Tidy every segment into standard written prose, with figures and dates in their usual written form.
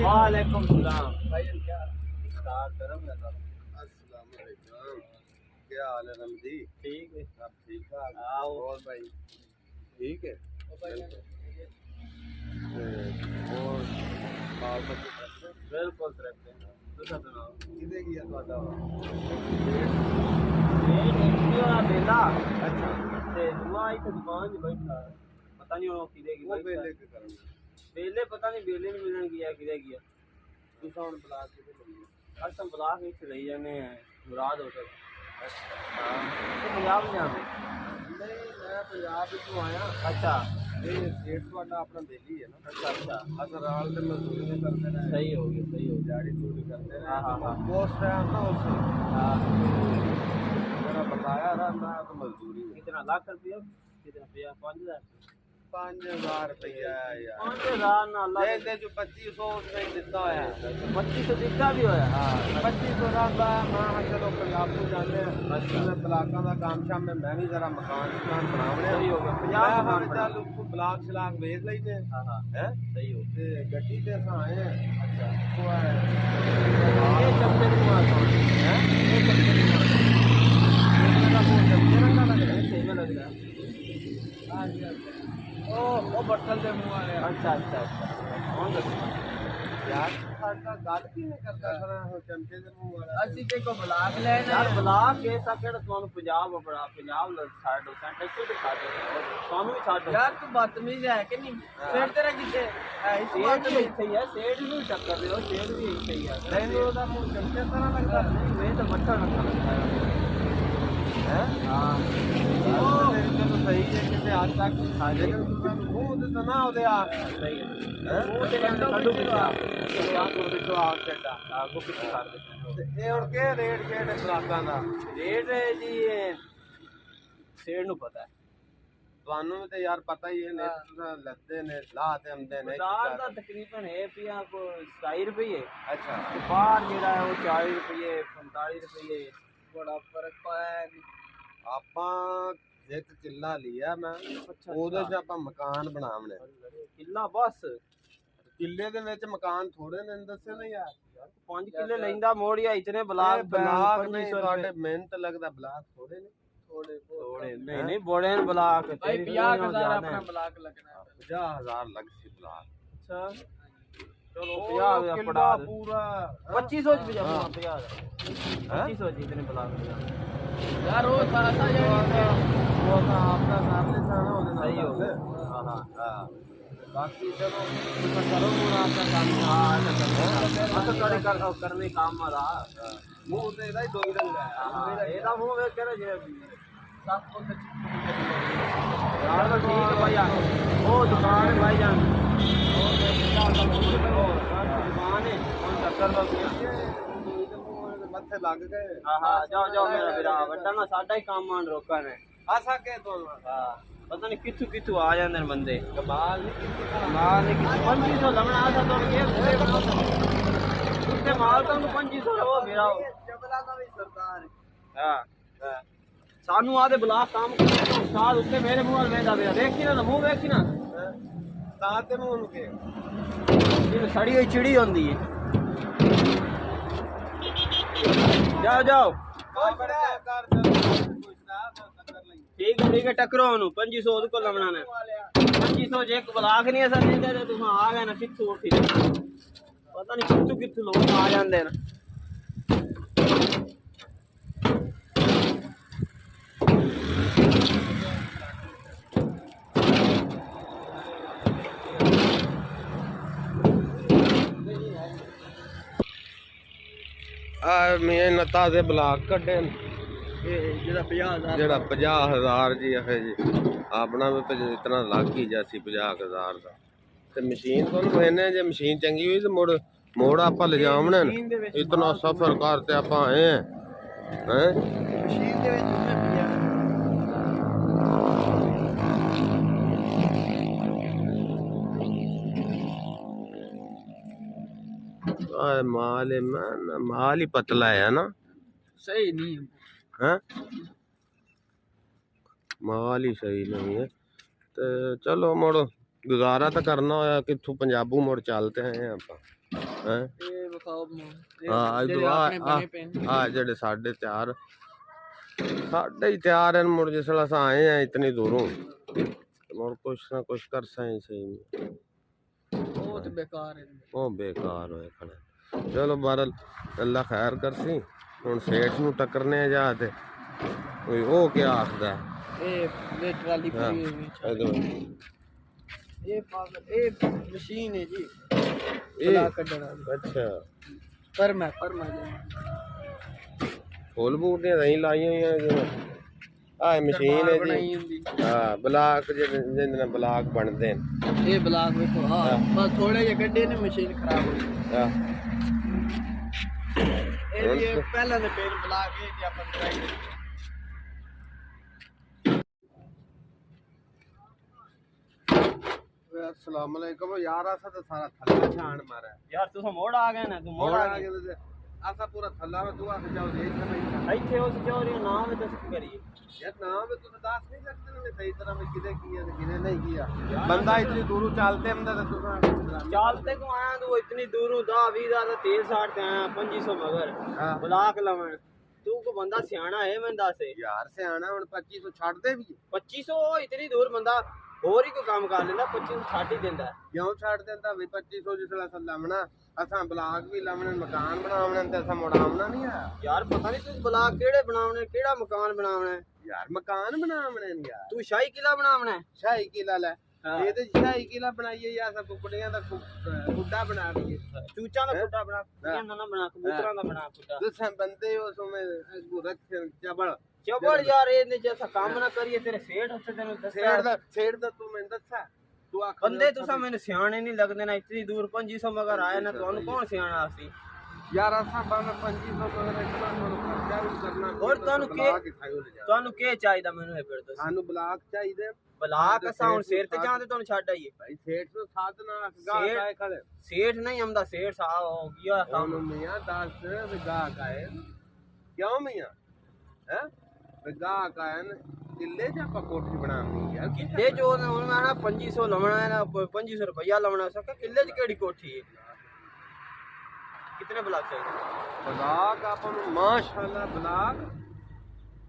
वालेकुम सलाम भाई क्या करम है अस्सलाम वालेकुम। क्या हाल है रमजी? ठीक है सब ठीक ठाक? आओ और भाई ठीक है? और बाल बच्चे बिल्कुल तरक्के तुसा सुनाओ किधे गया ਤੁਹਾਡਾ ये देखियो बेला अच्छा ते दुआ इथे दुकान में बैठा पता नहीं वो किधे की वो बैठा बेले के करन बेले पता नहीं बेले नहीं मिलन गया किधे गया ਤੁਸੀਂ ਹੁਣ ਬੁਲਾ ਕੇ ਤੇ ਲਈਏ असम ब्लाक में चले जाने मुराद होटल अच्छा हां तो पंजाब में जाते नहीं मैं पंजाब ਤੋਂ ਆਇਆ अच्छा ਇਹ ਸਟੇਟ ਤੁਹਾਡਾ ਆਪਣਾ ਦਿੱਲੀ ਹੈ ਨਾ अच्छा अच्छा ਅਸਰਾਲ ਤੇ ਮਜ਼ਦੂਰੀ ਨਹੀਂ ਕਰਦੇ ਨੇ सही हो गया ਦਿਹਾੜੀ ਦੂੜੀ ਕਰਦੇ ਨੇ हाँ हाँ हाँ ਉਸ ਟਾਈਮ ਨਾ ਉਸ हाँ ਮੇਰਾ ਬਤਾਇਆ ਰਹਿੰਦਾ ਤਾਂ ਮਜ਼ਦੂਰੀ कितना लाख रुपया कितना रुपया 5000 5000 ਰੁਪਇਆ ਯਾਰ 5000 ना अल्लाह ਇਹਦੇ ਚ 2500 उसने ਦਿੱਤਾ ਹੋਇਆ 2500 ਦਿੱਤਾ ਵੀ ਹੋਇਆ ਹਾਂ 2500 ਦਾ ਮੈਂ ਚਲੋ ਪੰਜਾਬ ਤੋਂ ਜਾਂਦੇ ਆ ਮੈਂ ਬਲਾਕਾਂ ਦਾ ਕੰਮ ਸ਼ਾਮ ਮੈਂ ਵੀ ਜ਼ਰਾ ਮਕਾਨ ਬਣਾਉਣੇ ਸਹੀ ਹੋ ਗਿਆ 50 ਮਕਾਨ ਚੱਲ ਬਲਾਕ ਛਲਾਕ ਵੇਚ ਲਈਦੇ हाँ हाँ ਹੈ सही हो ਤੇ ਗੱਡੀ ਤੇ ਅਸਾਂ ਆਏ ਆ अच्छा ਉਹ ਹੈ ये चमचे में आता है ये चमचे में आता ਇਹਦਾ ਮੂੰਹ ਜੰਮੇ ਰੰਗਾ ਲੱਗ ਰਿਹਾ है सही में लग रहा है ਹਾਂ ਜੀ ਉਹ ਬੱਟਲ ਦੇ ਮੂੰਹ ਵਾਲੇ अच्छा अच्छा अच्छा कौन करता ਯਾਰ ਸਾਡਾ ਗੱਲ ਕਿਵੇਂ ਕਰਦਾ ਖਰਾ ਉਹ ਚਮਚੇ ਦੇ ਮੂੰਹ ਵਾਲਾ ਅਸੀਂ ਤੇ ਕੋ ਬਲਾਕ ਲੈਣਾ यार ब्लाक ऐसा केड़ा ਤੁਹਾਨੂੰ ਪੰਜਾਬ ਬੜਾ ਪੰਜਾਬ ਦਾ ਛੱਡ ਦੋ ਸੈਂਟਰ ਤੇ ਛੱਡ ਦੋ ਤੁਹਾਨੂੰ ਵੀ ਛੱਡ ਦੋ ਯਾਰ ਤੂੰ ਬਦਤਮੀਜ਼ ਹੈ ਕਿ ਨਹੀਂ ਫਿਰ ਤੇਰਾ ਕਿੱਥੇ ਹੈ ਇਸ ਸੇਠ ਬਾਤ ਵੀ ਵਿੱਚ ਇੱਥੇ ਹੀ ਹੈ ਸੇਠ ਨੂੰ ਟੱਕਰ ਦਿਓ ਸੇਠ ਵੀ ਇੱਥੇ ਹੀ ਹੈ ਤੈਨੂੰ ਉਹਦਾ ਮੂੰਹ ਚਮਚੇ ਤਰ੍ਹਾਂ ਲੱਗਦਾ नहीं मैं तो मट्ठा लगता है ਹੈ हाँ ਉਹ ਚਲੋ ਸਹੀ ਹੈ ਕਿਤੇ ਅੱਜ ਤੱਕ ਲੇਕਿਨ ਤੁਹਾਨੂੰ ਮੂੰਹ ਦੇ ਤਾਂ ਨਾ ਉਹਦੇ ਆ सही है वो ते कंडू पिछा क्या को पिछो आ चड्डा आगो पिछे कर दे ਤੇ ਇਹ ਹੁਣ ਕੀ ਰੇਟ ਕਿਹੜੇ ਬਲਾਕਾਂ ਦਾ रेट है जी सेठ ਨੂੰ ਪਤਾ ਹੈ ਤੁਹਾਨੂੰ ਵੀ ਤੇ ਯਾਰ ਪਤਾ ਹੀ ਹੈ ਨੇ ਤੁਸੀਂ ਲੱਦੇ ਨੇ ਲਾਹ ਤੇ ਆਉਂਦੇ ਨੇ ਬਾਜ਼ਾਰ ਦਾ ਤਕਰੀਬਨ ਹੈ ਪਿਆ ਕੋ 27 ਰੁਪਏ ਅੱਛਾ ਤੇ ਬਾਹਰ ਜਿਹੜਾ ਹੈ ਉਹ 40 ਰੁਪਏ 45 ਰੁਪਏ ਬੜਾ ਫਰਕ ਪਾਇਆ ਆਪਾਂ ਇੱਕ ਕਿੱਲਾ ਲਿਆ ਮੈਂ ਅੱਛਾ ਉਹਦੇ 'ਚ ਆਪਾਂ ਮਕਾਨ ਬਣਾਉਣੇ ਕਿੱਲਾ ਬਸ ਕਿੱਲੇ ਦੇ ਵਿੱਚ ਮਕਾਨ ਥੋੜੇ ਨੇ ਦੱਸੇ ਨਾ ਯਾਰ 5 ਕਿੱਲੇ ਲੈਂਦਾ ਮੋੜੀਆ ਇਤਨੇ ਬਲਾਕ ਬਲਾਕ ਨੇ 2500 ਤੁਹਾਡੇ ਮਿਹਨਤ ਲੱਗਦਾ ਬਲਾਕ ਥੋੜੇ ਨੇ ਥੋੜੇ ਨਹੀਂ ਨਹੀਂ ਬੋੜੇ ਨੇ ਬਲਾਕ ਭਾਈ 50000 ਆਪਣਾ ਬਲਾਕ ਲੱਗਣਾ ਹੈ 50000 ਲੱਗ ਸੀ ਬਲਾਕ ਅੱਛਾ ਚਲੋ ਉਹ 50 ਕਿੱਲਾ ਪੜਾ ਪੂਰਾ 2500 ਚ 50 2500 ਜੀ ਇਤਨੇ ਬਲਾਕ ਯਾਰ ਉਹ ਸਾਰਾ ਜਿਹੜੀ ਉਹ ਤਾਂ ਆਪਣਾ ਸਾਹਮਣੇ ਸਾਣਾ ਉਹਦੇ ਨਾਲ ਸਹੀ ਹੋ ਗੱਲ। ਗਿਆ ਹਾਂ ਹਾਂ ਹਾਂ ਬਾਕੀ ਚਲੋ ਤੁਸੀਂ ਕਰੋ ਪੂਰਾ ਆਪਣਾ ਕੰਮ ਹਾਂ ਤਾਂ ਤੁਹਾਡੇ ਕਰਨੇ ਕੰਮ ਆਦਾ ਮੂੰਹ ਤੇ ਇਹਦਾ ਹੀ ਦੋ ਹੀ ਰੰਗ ਹੈ ਇਹਦਾ ਮੂੰਹ ਵੇਖ ਕੇ ਨਾ ਜੇ ਸਭ ਕੁਝ ਯਾਰ ਤਾਂ ਠੀਕ ਹੈ ਭਾਈ ਉਹ ਦੁਕਾਨ ਹੈ ਭਾਈ ਜਾਨ ਦੁਕਾਨ ਹੈ ਹੁਣ ਟੱਕਰ ਲੱਗ ਗਿਆ ਮੱਥੇ ਲੱਗ ਗਏ ਹਾਂ ਹਾਂ ਜਾਓ ਜਾਓ ਮੇਰਾ ਵੀਰਾ ਵੱਡਾ ਨਾ ਸਾਡਾ ਹੀ ਕੰਮ ਆਣ ਰੋਕਾ ਨੇ ਆ ਸਕੇ ਤੁਹਾਨੂੰ ਹਾਂ ਪਤਾ ਨਹੀਂ ਕਿੱਥੋਂ ਆ ਜਾਂਦੇ ਨੇ ਬੰਦੇ ਕਮਾਲ ਨਹੀਂ ਕੀਤੀ ਮਾਲ ਨੇ ਕਿੱਥੇ 2500 ਲਵਣਾ ਆ ਤਾਂ ਇਹ ਪੂਰੇ ਬਣਾ ਸਕਦੇ ਉੱਤੇ ਮਾਲ ਤਾਂ 2500 ਲਵੋ ਵੀਰਾ ਜਬਲਾ ਦਾ ਵੀ ਸਰਦਾਰ ਹਾਂ ਸਾਨੂੰ ਆਦੇ ਬਲਾਕ ਕੰਮ ਕਰਦੇ ਉਸਤਾਦ ਉੱਤੇ ਮੇਰੇ ਮੂੰਹ ਵੱਲ ਵੇਂਦਾ ਪਿਆ ਦੇਖੀ ਨਾ ਮੂੰਹ ਵੇਖੀ ਨਾ ਤਾਂ ਤੇ ਮੂੰਹ ਨੂੰ ਕੇ ਜਿਵੇਂ ਸੜੀ ਹੋਈ ਚਿੜੀ ਹੁੰਦੀ ਹੈ ਜਾਓ ਜਾਓ ठीक है टकरो ओनू 2500 ਉਹਦੇ ਕੋਲ ਲਵਣਾ ਨੇ 2500 ਜੇ ਇੱਕ ਬਲਾਕ ਨਹੀਂ ਅਸਾਂ ਦਿੰਦੇ ਤੇ ਤੂੰ ਆ ਗਿਆ ਨਾ ਕਿੱਥੋਂ ਉੱਠੀ ਪਤਾ ਨਹੀਂ ਕਿੱਥੋਂ ਲੋਕ ਆ ਜਾਂਦੇ ਨੇ ਆ ਮੈਂ ਨਤਾ ਦੇ ਬਲਾਕ ਕੱਢੇ ਨੇ ਇਹ ਜਿਹੜਾ 50000 ਜਿਹੜਾ 50000 ਜੀ ਇਹ ਜੀ ਆਪਣਾ ਵੀ ਇਤਨਾ ਲੱਗ ਹੀ ਜਾਸੀ 50000 ਦਾ ਤੇ ਮਸ਼ੀਨ ਤੁਹਾਨੂੰ ਇਹਨੇ ਜੇ ਮਸ਼ੀਨ ਚੰਗੀ ਹੋਈ ਤੇ ਮੋੜ ਆਪਾਂ ਲਿਜਾਵਣੇ ਨੇ ਇਤਨਾ ਸਫਰ ਕਰਤੇ ਆਪਾਂ ਆਏ ਹੈ ਮਸ਼ੀਨ ਦੇ ਵਿੱਚ ਉਹਨੇ माल ही पतला है ना सही नहीं है माल ही सही नहीं है तो चलो मुड़ गुजारा तो करना होया कितों पंजाबू मुड़ चलते हैं आप ਹੈ ਇਹ ਵਿਖਾਓ ਹਾਂ ਜਿਹੜੇ ਇਦੋਂ ਆਪਣੇ ਬਣੇ ਪਏ ਨੇ। ਆ ਜਿਹੜੇ ਸਾਡੇ ਹੀ ਤਿਆਰ ਹਨ ਮੁੜ ਜਿਸ ਵੇਲੇ ਅਸਾਂ ਆਏ ਆ ਇਤਨੀ ਦੂਰੋਂ ਮੁੜ ਕੁਛ ਨਾ ਕੁਛ ਕਰ ਸਾਂ ਸਹੀ ਉਹ ਤੇ ਬੇਕਾਰ ਹੈ ਉਹ ਬੇਕਾਰ ਹੋਏ ਖੜੇ ਚਲੋ ਬਹਰਲ ਅੱਲਾ ਖੈਰ ਕਰਸੀ ਹੁਣ ਸੇਠ ਨੂੰ ਟੱਕਰਨੇ ਆ ਜਾ ਤੇ ਕੋਈ ਉਹ ਕੀ ਆਖਦਾ ਇਹ ਟਰਾਲੀ ਪਈ ਹੋਈ ਹੈ ਇਧਰ ਇਹ ਪਾਗਲ ਇਹ ਮਸ਼ੀਨ ਹੈ ਜੀ ਇਹ ਬਲਾ ਕੱਢਣ ਵਾਲੀ ਅੱਛਾ ਪਰ ਮੈਂ ਫੁੱਲ ਬੂਟੀਆਂ ਨਹੀਂ ਲਾਈਆਂ ਹੋਈਆਂ ਜਿਵੇਂ ਆਹ ਮਸ਼ੀਨ ਹੈ ਬਣਾਈ ਜੀ ਹੁੰਦੀ ਹਾਂ ਬਲਾਕ ਜਿਹਦੇ ਨਾਲ ਬਲਾਕ ਬਣਦੇ ਨੇ ਇਹ ਬਲਾਕ ਵੇਖੋ ਹਾਂ ਬਸ ਥੋੜੇ ਜਿਹੇ ਗੱਡੇ ਨੇ ਮਸ਼ੀਨ ਖਰਾਬ ਹੋ ਗਈ ਆਹ ਇਹ ਪਹਿਲਾਂ ਦੇ ਪੇਨ ਬਲਾਕ ਇਹ ਤੇ ਆਪਾਂ ਟਰਾਈ अस्सलाम वालेकुम यार ऐसा तो सारा थल्ला छान मारा यार तू मोड़ आ गया ना तू मोड़ आ गया है ऐसा पूरा थल्ला में तू आके जाओ देख नहीं ਇੱਥੇ ਉਸ ਚੋਰੀ ਨਾਮ ਦੱਸ ਕੀ ਕਰੀਏ यार नाम तो दास नहीं करते ने सही तरह में किने किया ते किने नहीं किया बंदा इतनी दूर चलते हमदा तो चालते को आया तू इतनी दूरों 10-20 ਦਾ ਤੇਲ ਸਾੜ ਤੇ ਆਇਆ 2500 ਮਗਰ हां ਬਲਾਕ ਲਵਣ ਤੂੰ ਕੋ ਬੰਦਾ ਸਿਆਣਾ ਹੈ ਮੈਂ ਦੱਸ यार से आना हुन 2500 छाड़ दे भी 2500 ਇਤਨੀ ਦੂਰ ਬੰਦਾ ਹੋਰ ਹੀ ਕੋਈ ਕੰਮ ਕਰ ਲੈਂਦਾ 2500 ਛੱਡ ਹੀ ਦਿੰਦਾ क्यों छाड़ देंदा भी 2500 जिसला सा लावना असा ब्लॉक भी लावने मकान बनावने ते असा मुड़ावना नहीं है ਯਾਰ ਪਤਾ ਨਹੀਂ ਤੂੰ ਬਲਾਕ ਕਿਹੜੇ ਬਣਾਉਣੇ ਕਿਹੜਾ ਮਕਾਨ ਬਣਾਉਣਾ यार मकान बनावने यार ਤੂੰ ਸ਼ਾਹੀ ਕਿਲਾ ਬਣਾਉਣਾ शाही किला ले हाँ। ये तो शाही किला बनाइए या सब कुकड़ियां दा खुड्डा बना दिए ਚੂਚਾਂ ਦਾ ਖੁੱਡਾ ਬਣਾ ਕੁੜੀਆਂ ਦਾ ਨਾ ਬਣਾ ਕਬੂਤਰਾਂ ਦਾ ਬਣਾ ਖੁੱਡਾ दूसरे बंदे उसमें रख चबल ਚਬੜ ਯਾਰ ਇਹਨੇ ਜੈਸਾ ਕੰਮ ਨਾ ਕਰੀਏ ਤੇਰੇ ਸੇਠ ਉੱਥੇ ਤੈਨੂੰ ਦੱਸਿਆ सेठ दा तू मैं दसा तू आख ਬੰਦੇ ਤੁਸੀਂ ਮੈਨੂੰ ਸਿਆਣੇ ਨਹੀਂ ਲੱਗਦੇ ਨਾ ਇਤਨੀ ਦੂਰ 2500 ਮਗਰ ਆਏ ਨਾ ਤੁਹਾਨੂੰ ਕੌਣ ਸਿਆਣਾ ਸੀ यार असा बाना 2500 मगर इतना मन खर्चा भी करना और ਤੁਹਾਨੂੰ ਕੀ ਚਾਹੀਦਾ ਮੈਨੂੰ ਇਹ ਫਿਰ ਦੱਸ ਸਾਨੂੰ ਬਲਾਕ ਚਾਹੀਦੇ ਬਲਾਕ ਅਸਾਂ ਹੁਣ ਸਿਰ ਤੇ ਜਾਂਦੇ ਤੁਹਾਨੂੰ ਛੱਡ ਆਈਏ ਭਾਈ ਸੇਠ ਨੂੰ ਸਾਥ ਨਾ ਗਾ ਕਾਏ ਖੜੇ ਸੇਠ ਨਹੀਂ ਆਉਂਦਾ ਸੇਠ ਸਾਹਿਬ ਹੋ ਗਿਆ ਸਾਨੂੰ ਮੀਆਂ ਦੱਸ ਵਿਗਾ ਕਾਏ ਕਿਉਂ ਮੀਆਂ ਹੈ ਵਿਗਾ ਕਾਏ ਕਿੱਲੇ ਚ ਆਪਾਂ ਕੋਠੀ ਬਣਾਉਣੀ ਯਾਰ ਕਿੱਲੇ ਜੋ ਹੁਣ ਮੈਂ ਨਾ 2500 ਲਵਣਾ ਹੈ ਨਾ 2500 ਰੁਪਇਆ ਲਵਣਾ ਸਕੇ ਕਿੱਲੇ ਚ ਕਿਹੜੀ ਕੋਠੀ ਹੈ कितने ब्लॉक चाहिए ਬਲਾਕ ਆਪਾਂ ਨੂੰ ਮਾਸ਼ਾਅੱਲਾ ਬਲਾਕ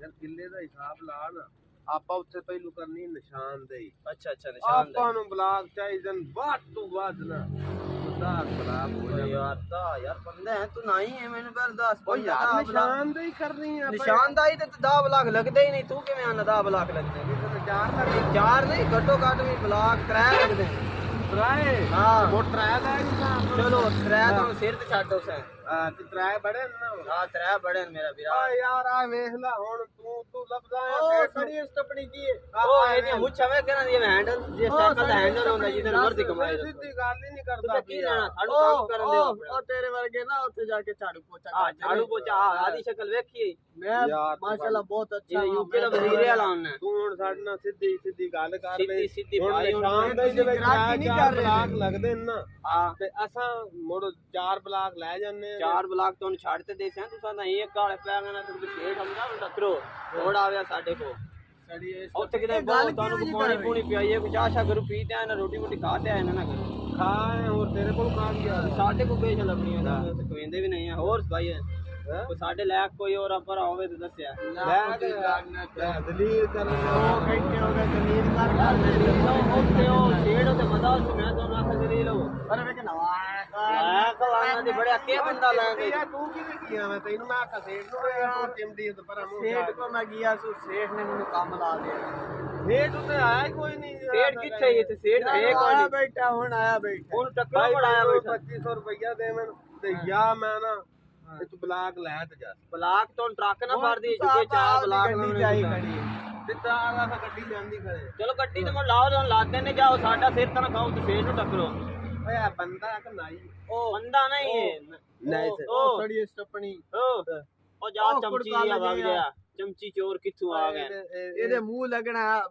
ਯਾਰ ਕਿੱਲੇ ਦਾ ਹਿਸਾਬ ਲਾ ਨਾ ਆਪਾਂ ਉੱਥੇ ਪਹਿਲੂ ਕਰਨੀ ਨਿਸ਼ਾਨਦੇਹੀ अच्छा अच्छा निशान ਆਪਾਂ ਨੂੰ ਬਲਾਕ ਚਾਹੀਦੇ ਵੱਧ ਤੋਂ ਵੱਧ ਨਾ ਦਾ ਖਰਾਬ ਹੋ दे यार दा यार बंदे हैं तू नहीं है मैंने कर दस ਓ ਯਾਰ ਨਿਸ਼ਾਨਦੇਹੀ ਕਰਨੀ ਆ निशानदाई ते 10 ब्लॉक लगदे ही नहीं तू किवें आना 10 ब्लॉक लगदे ਚਾਰ ਦਾ चार नहीं घट्टो घट भी ब्लॉक 3 लगदे ਟਰਾਏ हां ਉਹ ਟਰਾਏ ਦਾ चलो 3 तो सिर ते छड्ड उसे ਹਾਂ ਤੇ ਟਰਾਏ ਬੜੇ ਨਾ हां 3 बड़े मेरा वीरा ਆ ਯਾਰ ਆ ਵੇਖ ਲੈ ਹੁਣ ਤੂੰ ਲੱਭਦਾ ਉਹ ਆ ਸੜੀ ਸਟਪਣੀ ਕੀ ਹੈ ओ ये मुछ हवे करा दी हैंडल जे साइकिल दा हैंडल होंदा जिधर मर्जी कमाए ਸਿੱਧੀ ਗੱਲ ਹੀ ਨਹੀਂ ਕਰਦਾ तुसे की जाना साडू काम करन दे ਉਹ ਤੇਰੇ ਵਰਗੇ ਨਾ ਉੱਥੇ ਜਾ ਕੇ ਝਾੜੂ ਪੋਚਾ हां झाड़ू पोछा आदि शक्ल देखी ਮੈਂ ਯਾਰ ਮਾਸ਼ਾਅੱਲਾ ਬਹੁਤ ਅੱਛਾ ये यूके दा वजीर वाला होना ਤੂੰ ਹੁਣ ਸਾਡੇ ਨਾਲ ਸਿੱਧੀ ਸਿੱਧੀ ਗੱਲ ਕਰ ਸਿੱਧੀ ਸਿੱਧੀ ਹੁਣ ਭਾਈ ਨਿਸ਼ਾਨ ਦੇ ਤੁਸੀਂ ਵਿੱਚ ਗ੍ਰਾਹਕੀ ਨਹੀਂ ਕਰ ਰਹੇ ਬਲਾਕ ਲੱਗਦੇ ਨੇ ਨਾ हां ਤੇ ਅਸਾਂ ਮੁੜ 4 ਬਲਾਕ ਲੈ ਜਾਂਦੇ ਆ 4 ਬਲਾਕ ਤੋਂ ਛੱਡ ਤੇ ਦੇਸਾਂ ਤੂੰ ਸਾਡਾ ਇੱਕ ਕਾਲੇ ਪੈ ਗਿਆ ਨਾ ਤੂੰ ਛੇੜ ਸਮਝਾ ਟੱਕਰੋ ਥੋੜ ਆਵਿਆ ਸਾਡੇ ਕੋ ਸੜੀ ਉੱਥੇ ਕਿਤੇ ਗੱਲ ਤੁਹਾਨੂੰ ਕਿਉਂ ਪਾਣੀ ਜੀ ਪੂਣੀ ਪਿਆਈਏ ਕੁਛ ਆਸ਼ਾ ਕਰੂ ਪੀਤੇ ਆਏ ਨਾ ਰੋਟੀ ਵੋਟੀ ਖਾਤੇ ਆਏ ਨਾ ਕਰੋ ਖਾਏ ਹੋਰ ਤੇਰੇ ਕੋਲ ਕੰਮ ਗਿਆ ਸਾਡੇ ਕੋ ਬੇਚ ਲੱਭਣੀ ਹੈ ਕਹਿੰਦੇ ਵੀ ਨਹੀਂ ਹੈ ਹੋਰ ਭਾਈ ਕੋਈ ਸਾਡੇ ਲਾਇਕ ਕੋਈ ਹੋਰ ਪਰ ਹੋਵੇ ਤੇ ਦੱਸਿਆ ਦਲੀਲ ਕਰ ਉਹ ਘੰਟੇ ਹੋ ਗਏ ਦਲੀਲ ਕਰ ਉੱਥੇ ਉਹ ਛੇੜ ਤੇ ਮਦਾ ਸੀ ਮੈਂ ਤੁਹਾਨੂੰ ਆਖਿਆ ਜਲੀ ਲਓ ਪਰ ਵੇ ਕਿ ਨਵਾਂ ਆ ਕਲਾਣਾ ਦੀ ਬੜਿਆ ਕੇ ਬੰਦਾ ਲੈਂਦੇ ਯਾਰ ਤੂੰ ਕਿਵੇਂ ਗਿਆ ਮੈਂ ਤੈਨੂੰ ਮੈਂ ਆਖਾ ਸੇਠ ਨੂੰ ਤੂੰ ਚਿਮੜੀ ਤੇ ਪਰਾਂ ਮੂੰਹ ਸੇਠ ਕੋ ਮੈਂ ਗਿਆ ਸੂ ਸੇਠ ਨੇ ਮੈਨੂੰ ਕੰਮ ਲਾ ਦਿਆ ਸੇਠ ਉੱਤੇ ਆਇਆ ਹੀ ਕੋਈ ਨਹੀਂ ਸੇੜ ਕਿੱਥੇ ਇੱਥੇ ਸੇੜ ਹੈ ਆਇਆ ਕੋਈ ਬੈਠਾ ਹੁਣ ਆਇਆ ਬੈਠਾ ਹੁਣ ਟੱਕਰ ਬੜਾਇਆ ਬੈਠਾ 2500 ਰੁਪਇਆ ਦੇ ਮੈਨੂੰ ਤੇ ਯਾ ਮੈਂ ਨਾ ਤੇ ਤੂੰ ਬਲਾਕ ਲੈ ਤੇ ਜਾ ਬਲਾਕ ਤੋਂ ਟਰੱਕ ਨਾ ਮਾਰਦੀ ਜਿੱਕੇ 4 ਬਲਾਕ ਗੱਡੀ ਚਾਹੀ ਖੜੀ ਤੇ ਤਾਰ ਆ ਗੱਡੀ ਲਿਆਂਦੀ ਖੜੇ ਚਲੋ ਗੱਡੀ ਤੇ ਮੈਂ ਲਾਓ ਲਾਦੇ ਨੇ ਜਾਓ ਸਾਡਾ ਸਿਰ ਤਾਂ ਖਾਓ ਤੇ ਫੇਰ ਨੂੰ ਟੱਕਰੋ ਓਏ ਆ ਬੰਦਾ ਕਿ ਨਾਈ ਉਹ ਬੰਦਾ ਨਹੀਂ ਨਹੀਂ ਉਹ ਸੜੀ ਸਟਪਣੀ ਉਹ ਜਾ ਚਮਚੀ ਆ ਵਗ ਗਿਆ ਚਮਚੀ ਚੋਰ ਕਿੱਥੋਂ ਆ ਗਏ ਇਹਦੇ ਮੂੰਹ ਲੱਗਣਾ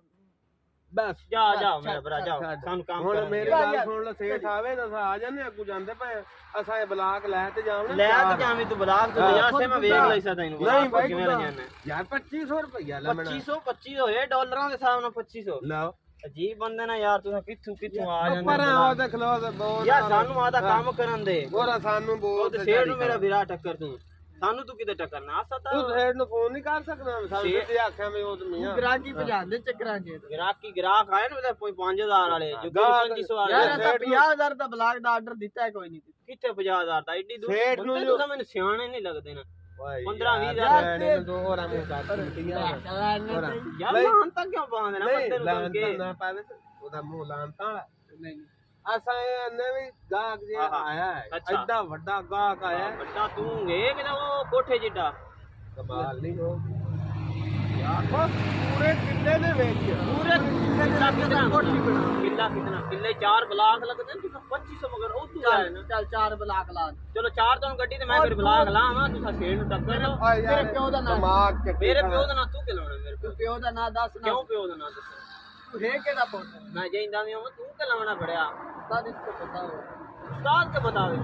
ਬਸ ਜਾ ਜਾ ਮੇਰਾ ਭਰਾ ਜਾ ਸਾਨੂੰ ਕੰਮ ਹੁਣ ਕਰਨ ਮੇਰੀ ਗੱਲ ਸੁਣ ਲੈ ਸੇਠ ਆਵੇ ਨਾ ਆ ਜਾਂਦੇ ਅੱਗੂ ਜਾਂਦੇ ਪਏ ਅਸਾਂ ਇਹ ਬਲਾਕ ਲੈ ਤੇ ਜਾਵਣਾ ਲੈ ਤੇ ਜਾਵੇਂ ਤੂੰ ਬਲਾਕ ਤੋਂ ਜਾ ਸੇ ਮੈਂ ਵੇਖ ਲਈ ਸਾ ਤੈਨੂੰ ਨਹੀਂ ਬਾਈ ਕਿਵੇਂ ਲੈ ਜਾਣਾ ਯਾਰ 2500 ਰੁਪਇਆ ਲੈ 2500 25 ਹੋਏ ਡਾਲਰਾਂ ਦੇ ਹਿਸਾਬ ਨਾਲ 2500 ਲਓ ਅਜੀਬ ਬੰਦੇ ਨਾ ਯਾਰ ਤੁਸੀਂ ਕਿੱਥੋਂ ਆ ਜਾਂਦੇ ਪਰ ਉਹ ਦੇਖ ਲੋ ਬਹੁਤ ਯਾਰ ਸਾਨੂੰ ਆਦਾ ਕੰਮ ਕਰਨ ਦੇ ਗੋਰਾ ਸਾਨੂੰ ਉਹ ਬਹੁਤ ਤੇ ਸ਼ੇਰ ਨੂੰ ਮੇਰਾ ਵੀਰਾ ਟੱਕਰ ਤੂੰ ਸਾਨੂੰ ਤੂੰ ਕਿਤੇ ਟੱਕਰਨਾ ਆ ਸਤਾ ਤੂੰ ਸੇਠ ਨੂੰ ਫੋਨ ਨਹੀਂ ਕਰ ਸਕਦਾ ਸਾਨੂੰ ਤੇ ਆਖਿਆ ਵੀ ਉਹ ਤੇ ਮੀਆਂ ਗ੍ਰਾਹਕੀ ਭਜਾਉਂਦੇ ਚੱਕਰਾਂ 'ਚ ਗ੍ਰਾਹਕ ਆਏ ਨਾ ਕੋਈ 5000 ਵਾਲੇ ਜੋ 2500 ਵਾਲੇ ਯਾਰ ਅਸਾਂ 50000 ਦਾ ਬਲਾਕ ਦਾ ਆਰਡਰ ਦਿੱਤਾ ਹੈ ਕੋਈ ਨਹੀਂ ਕਿੱਥੇ 50000 ਦਾ ਐਡੀ ਦੂਰ ਸੇਠ ਨੂੰ ਤੁਸੀਂ ਮੈਨੂੰ ਸਿਆਣੇ ਨਹੀਂ ਲੱਗਦੇ ਨਾ 15-20 ਹਜ਼ਾਰ ਦੋ ਹੋਰਾਂ ਨੂੰ ਕਰ ਯਾਰ ਲਾਨ ਤਾਂ ਕਿਉਂ ਪਾਉਂਦੇ ਨਾ ਬੰਦੇ ਨੂੰ ਲਾਂਤਾ ਕੇ ਨਾ ਪਾਵੇ ਉਹਦਾ ਮੂੰਹ ਲਾਂਤਾ ਵਾਲਾ ਨਹੀਂ ਅਸਾਂ ਇਹਨੇ ਵੀ ਗਾਹਕ ਜਿਹਾ ਆਇਆ ਹੈ ਐਡਾ ਵੱਡਾ ਗਾਹਕ ਆਇਆ ਹੈ ਵੱਡਾ ਤੂੰ ਇਹ ਕਿਦਾ ਉਹ ਕੋਠੇ ਜਿੱਡਾ ਕਮਾਲ ਨਹੀਂ ਹੋ ਯਾਰ ਪੂਰੇ ਕਿੱਲੇ ਦੇ ਵਿੱਚ ਪੂਰੇ ਕਿੱਲਾ ਕਿੱਲੇ 4 ਬਲਾਕ ਲੱਗਦੇ ਨੇ ਤੁਸੀਂ 2500 ਮਗਰ ਉਹ ਤੂੰ ਆਇਆ ਨਾ ਚੱਲ 4 ਬਲਾਕ ਲਾ ਚਲੋ 4 ਤੋਂ ਗੱਡੀ ਤੇ ਮੈਂ ਫਿਰ ਬਲਾਕ ਲਾਵਾਂ ਤੁਸੀਂ ਸ਼ੇਰ ਨੂੰ ਟੱਕਰ ਲਓ ਮੇਰੇ ਪਿਓ ਦਾ ਨਾਂ ਦਿਮਾਗ ਚ ਮੇਰੇ ਪਿਓ ਦਾ ਨਾਂ ਤੂੰ ਕਿ ਲਾਉਣਾ ਮੇਰੇ ਪਿਓ ਪਿਓ ਦਾ ਨਾਂ ਦੱਸ ਨਾ ਕਿਉਂ ਪਿਓ ਦਾ ਨਾਂ ਦੱਸ ਤੂੰ ਹੈ ਕਿਹਦਾ ਪੁੱਤ ਮੈਂ ਜੈਂਦਾ ਵੀ ਹਾਂ ਤੂੰ ਕਿ ਲਾਉਣਾ ਫੜਿਆ ਉਸਤਾਦ ਇਸ ਕੋ ਪਤਾ ਹੋ ਉਸਤਾਦ ਕੇ ਬਤਾਵੇ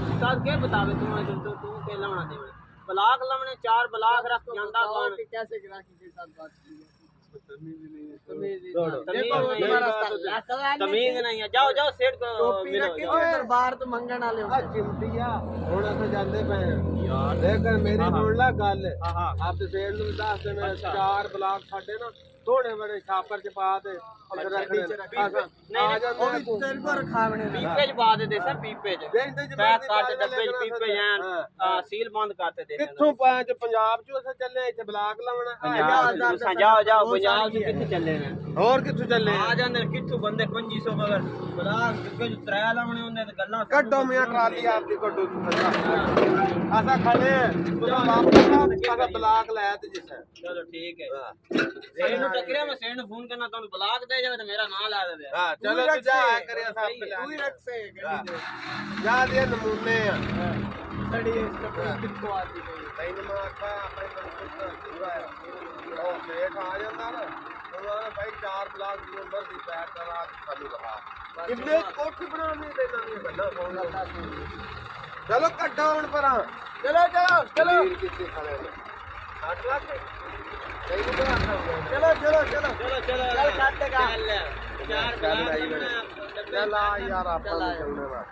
ਉਸਤਾਦ ਕੇ ਬਤਾਵੇ ਤੂੰ ਕੇ ਲਾਉਣਾ ਦੇਵੇ ਬਲਾਕ ਲਾਉਣੇ 4 ਬਲਾਕ ਰੱਖ ਜਾਂਦਾ ਕੌਣ कि कैसे ग्राहकी के साथ बात की है तमीज नहीं है जाओ जाओ सेठ को टोपी रख के दरबार तो मंगन वाले ਆ ਚਿਮਟੀਆ ਹੁਣ ਅਸੀਂ ਜਾਂਦੇ ਪਏ ਯਾਰ ਦੇਖ ਮੇਰੀ ਸੁਣ ਲੈ ਗੱਲ ਆਪ ਤੇ ਸੇਲ ਨੂੰ ਦੱਸ ਦੇ ਮੇਰੇ 4 ਬਲਾਕ ਸਾਡੇ ਨਾ ਥੋੜੇ ਬੜੇ ਛਾਪਰ ਚ ਪਾ ਦੇ नहीं तेरे को रखावने पीपे च पा देते सर पीपे च पैक करते डब्बे च पीपे जान सील बंद करते देते ਕਿੱਥੋਂ ਪਾਇਆ ਚ ਪੰਜਾਬ ਚ ਉਸੇ ਚੱਲੇ ਇੱਥੇ ਬਲਾਕ ਲਾਉਣਾ जाओ जाओ पंजाब से किथे चले ने ਹੋਰ ਕਿੱਥੋਂ ਚੱਲੇ आ जांदे कित्थों बंदे 2500 मगर बलाक के जो त्रै लावणे हुंदे ते गल्लां ਕੱਢੋ ਮੀਆਂ ਟਰਾਲੀ ਆਪਦੀ ਕੱਢੋ ਆਸਾ ਖੜੇ ਤੁਸੀਂ ਵਾਪਸ ਆਸਾ ਬਲਾਕ ਲੈ ਤੇ ਜਿਸ चलो ठीक है सेठ नु टकरिया मैं सेठ नु फोन करना तुम बलाक दे जावे ते मेरा नाम ला दे ਹਾਂ ਚਲੋ ਤੂੰ ਜਾ ਕਰਿਆ ਸਾਹ पे तू ही रख से गड्डी दे ਜਾ ਦੇ ਨਮੂਨੇ ਆ सड़ी इसका किसको आती है ਤੈਨੂੰ ਮੈਂ ਆਖਾਂ ਆਪਣੇ ਕੋਲ ਪੂਰਾ ਹੈ ਉਹ ਸੇਠ ਆ ਜਾਂਦਾ ਨਾ ਉਹਨਾਂ ਭਾਈ 4 ਬਲਾਕ ਦੀ ਨੰਬਰ ਦੀ ਪੈਕ ਕਰਾ ਸਾਨੂੰ ਰਹਾ ਕਿੰਨੇ ਕੋਠੀ ਬਣਾਉਣੀ ਤੇ ਨਵੀਂ ਗੱਲਾਂ ਫੋਨ ਕਰਦਾ ਚਲੋ ਕੱਢੋ ਹੁਣ ਪਰਾਂ चलो चलो चलो ਕਿੱਥੇ ਖੜੇ ਨੇ 8 ਲੱਖ ਤੈਨੂੰ ਤਾਂ ਆਖਾਂ चलो चलो चलो चलो चलो चल काट देगा चल 4 बलाक ਚੱਲ ਆ ਯਾਰ ਆਪਾਂ ਨੂੰ ਚੱਲਣੇ ਵਾ